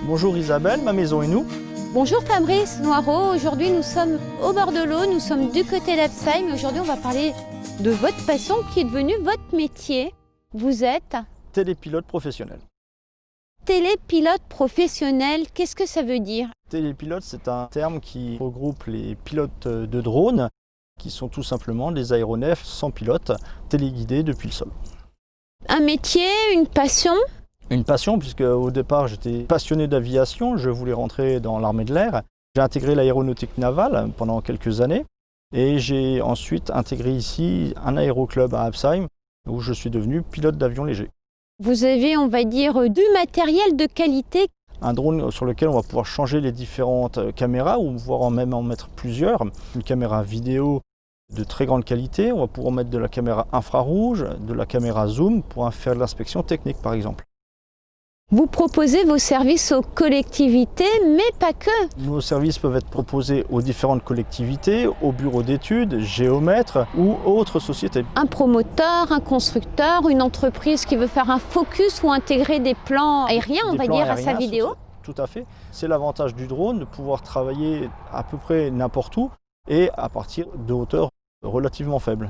Bonjour Isabelle, ma maison et nous. Bonjour Fabrice Noireau, aujourd'hui nous sommes au bord de l'eau, nous sommes du côté d'Absheim. Aujourd'hui on va parler de votre passion qui est devenue votre métier. Vous êtes Télépilote professionnel. télépilote professionnel, qu'est-ce que ça veut dire? Télépilote, c'est un terme qui regroupe les pilotes de drones, qui sont tout simplement des aéronefs sans pilote, téléguidés depuis le sol. Un métier, une passion? Une passion, puisque au départ j'étais passionné d'aviation, je voulais rentrer dans l'armée de l'air. J'ai intégré l'aéronautique navale pendant quelques années et j'ai ensuite intégré ici un aéroclub à Absheim où je suis devenu pilote d'avion léger. Vous avez, on va dire, du matériel de qualité. Un drone sur lequel on va pouvoir changer les différentes caméras ou voire même en mettre plusieurs. Une caméra vidéo de très grande qualité, on va pouvoir mettre de la caméra infrarouge, de la caméra zoom pour faire de l'inspection technique par exemple. Vous proposez vos services aux collectivités, mais pas que. Nos services peuvent être proposés aux différentes collectivités, aux bureaux d'études, géomètres ou autres sociétés. Un promoteur, un constructeur, une entreprise qui veut faire un focus ou intégrer des plans aériens, on va dire, à sa vidéo. Tout à fait. C'est l'avantage du drone de pouvoir travailler à peu près n'importe où et à partir de hauteurs relativement faibles.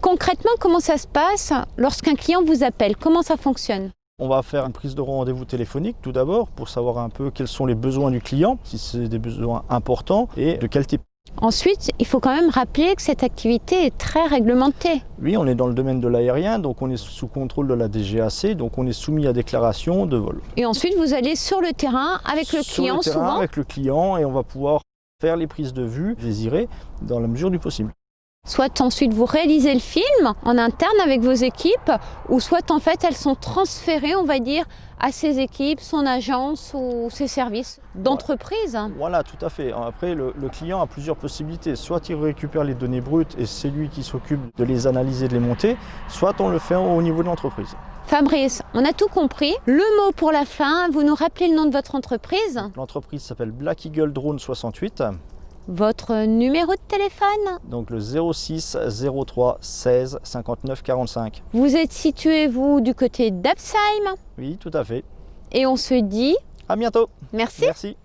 Concrètement, comment ça se passe lorsqu'un client vous appelle? Comment ça fonctionne? On va faire une prise de rendez-vous téléphonique tout d'abord pour savoir un peu quels sont les besoins du client, si c'est des besoins importants et de quel type. Ensuite, il faut quand même rappeler que cette activité est très réglementée. Oui, on est dans le domaine de l'aérien, donc on est sous contrôle de la DGAC, donc on est soumis à déclaration de vol. Et ensuite, vous allez sur le terrain avec le client souvent. Avec le client et on va pouvoir faire les prises de vue désirées dans la mesure du possible. Soit ensuite vous réalisez le film en interne avec vos équipes, ou soit en fait elles sont transférées, on va dire, à ses équipes, son agence ou ses services d'entreprise. Voilà, tout à fait. Après, le client a plusieurs possibilités. Soit il récupère les données brutes et c'est lui qui s'occupe de les analyser, de les monter, soit on le fait au niveau de l'entreprise. Fabrice, on a tout compris. Le mot pour la fin, vous nous rappelez le nom de votre entreprise? L'entreprise s'appelle Black Eagle Drone 68. Votre numéro de téléphone? Donc le 06 03 16 59 45. Vous êtes situé, vous, du côté d'Absheim? Oui, tout à fait. Et on se dit... À bientôt. Merci. Merci.